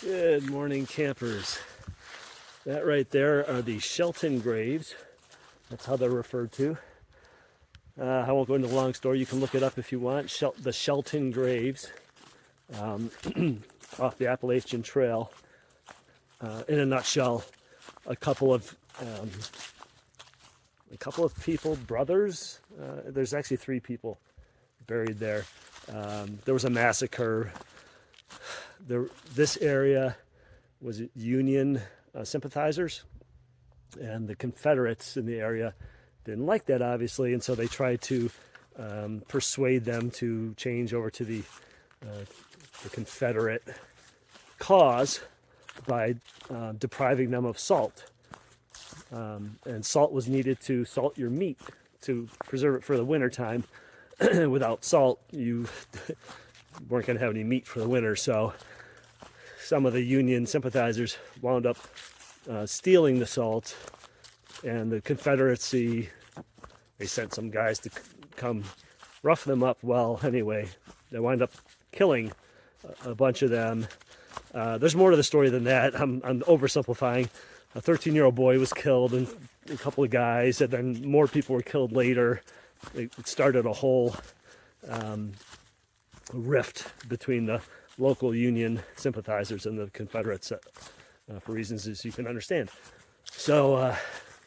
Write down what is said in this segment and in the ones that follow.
Good morning, campers. That right there are the Shelton Graves. That's how they're referred to. I won't go into the long story. You can look it up if you want. The Shelton Graves off the Appalachian Trail. In a nutshell, a couple of people, brothers. There's actually 3 people buried there. There was a massacre. This area was Union sympathizers, and the Confederates in the area didn't like that, obviously, and so they tried to persuade them to change over to the Confederate cause by depriving them of salt. And salt was needed to salt your meat to preserve it for the winter time. Without salt, you weren't going to have any meat for the winter, so some of the Union sympathizers wound up stealing the salt, and the Confederacy, they sent some guys to come rough them up. Well, anyway, they wind up killing a bunch of them. There's more to the story than that. I'm oversimplifying. A 13-year-old boy was killed, and a couple of guys, and then more people were killed later. It started a whole rift between the local Union sympathizers and the Confederates for reasons as you can understand. So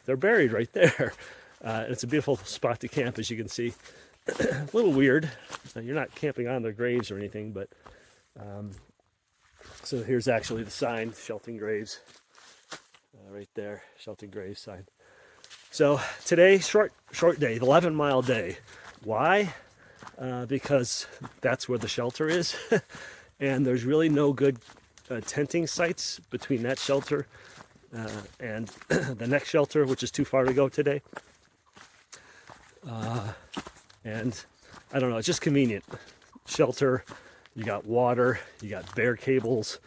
they're buried right there. It's a beautiful spot to camp, as you can see. A little weird. You're not camping on their graves or anything, but so here's actually the sign, Shelton Graves, right there, Shelton Graves sign. So today, short day, 11-mile day. Why? Because that's where the shelter is. And there's really no good tenting sites between that shelter and the next shelter, which is too far to go today. And I don't know, it's just convenient. Shelter, you got water, you got bare cables.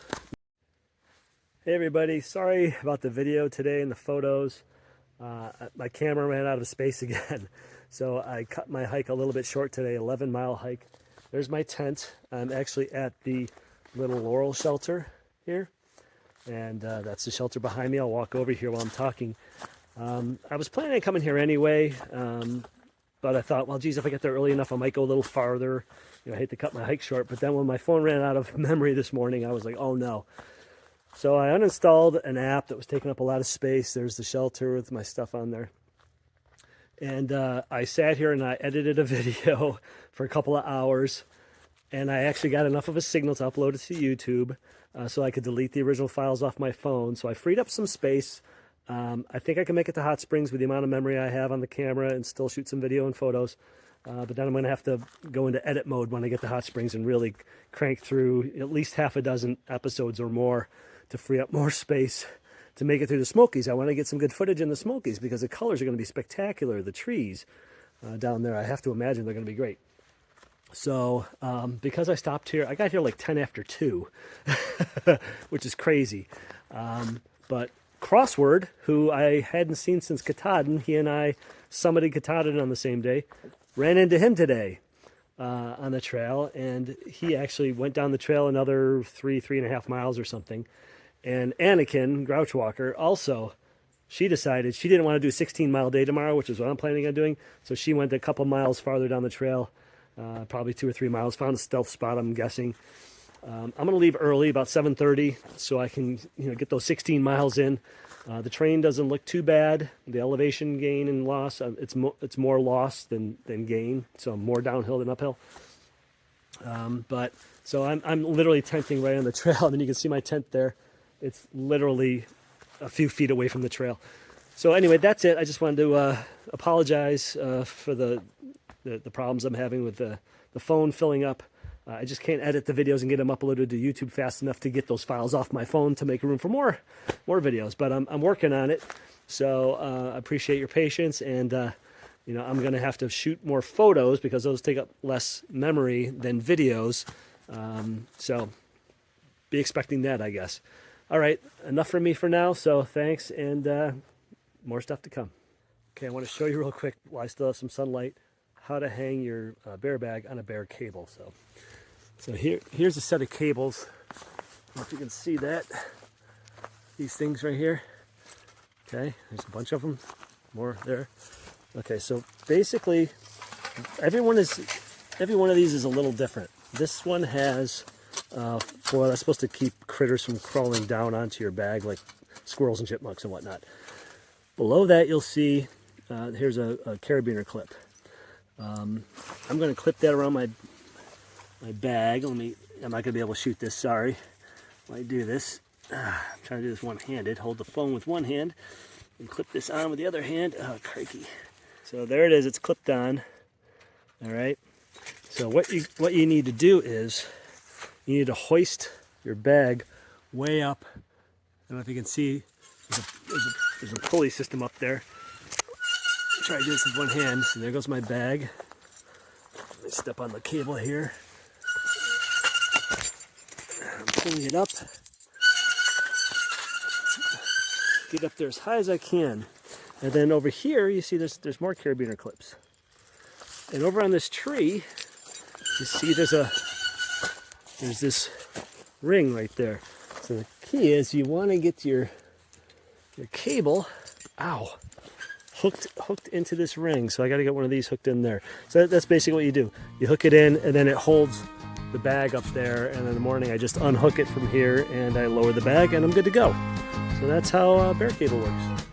Hey everybody, sorry about the video today and the photos. My camera ran out of space again, so I cut my hike a little bit short today, 11-mile hike. There's my tent. I'm actually at the little Laurel shelter here, and that's the shelter behind me. I'll walk over here while I'm talking. I was planning on coming here anyway, but I thought, well, geez, if I get there early enough, I might go a little farther. I hate to cut my hike short, but then when my phone ran out of memory this morning, I was like, oh no. So I uninstalled an app that was taking up a lot of space. There's the shelter with my stuff on there. And I sat here and I edited a video for a couple of hours. And I actually got enough of a signal to upload it to YouTube so I could delete the original files off my phone. So I freed up some space. I think I can make it to Hot Springs with the amount of memory I have on the camera and still shoot some video and photos. But then I'm going to have to go into edit mode when I get to Hot Springs and really crank through at least half a dozen episodes or more to free up more space to make it through the Smokies. I want to get some good footage in the Smokies because the colors are going to be spectacular. The trees down there, I have to imagine they're going to be great. So because I stopped here, I got here like 10 after 2, which is crazy. But Crossword, who I hadn't seen since Katahdin, he and I summited Katahdin on the same day, ran into him today on the trail, and he actually went down the trail another 3.5 miles or something. And Anakin, Grouch Walker, also, she decided she didn't want to do a 16-mile day tomorrow, which is what I'm planning on doing. So she went a couple miles farther down the trail, probably 2 or 3 miles, found a stealth spot, I'm guessing. I'm going to leave early, about 7:30, so I can get those 16 miles in. The terrain doesn't look too bad. The elevation gain and loss, it's more loss than gain, so more downhill than uphill. But so I'm literally tenting right on the trail. I mean, you can see my tent there. It's literally a few feet away from the trail. So anyway, that's it. I just wanted to apologize for the problems I'm having with the phone filling up. I just can't edit the videos and get them uploaded to YouTube fast enough to get those files off my phone to make room for more videos. But I'm working on it. So I appreciate your patience, and I'm going to have to shoot more photos because those take up less memory than videos. So be expecting that, I guess. All right, enough from me for now, so thanks, and more stuff to come. Okay, I want to show you real quick, while I still have some sunlight, how to hang your bear bag on a bare cable. So here's a set of cables know if you can see that. These things right here. Okay, there's a bunch of them. More there. Okay, so basically, every one of these is a little different. This one has foil that's supposed to keep critters from crawling down onto your bag, like squirrels and chipmunks and whatnot. Below that, you'll see here's a carabiner clip. I'm going to clip that around my bag. I'm not going to be able to shoot this. Sorry. When I do this, I'm trying to do this one-handed. Hold the phone with one hand and clip this on with the other hand. Oh, crikey! So there it is. It's clipped on. All right. So what you need to do is you need to hoist your bag way up. I don't know if you can see. There's a pulley system up there. Try to do this with one hand. So there goes my bag. Let me step on the cable here. I'm pulling it up. Get up there as high as I can. And then over here, you see there's more carabiner clips. And over on this tree, you see there's this ring right there. So the key is you want to get your cable, hooked into this ring. So I got to get one of these hooked in there. So that's basically what you do. You hook it in, and then it holds the bag up there. And in the morning, I just unhook it from here, and I lower the bag, and I'm good to go. So that's how bear cable works.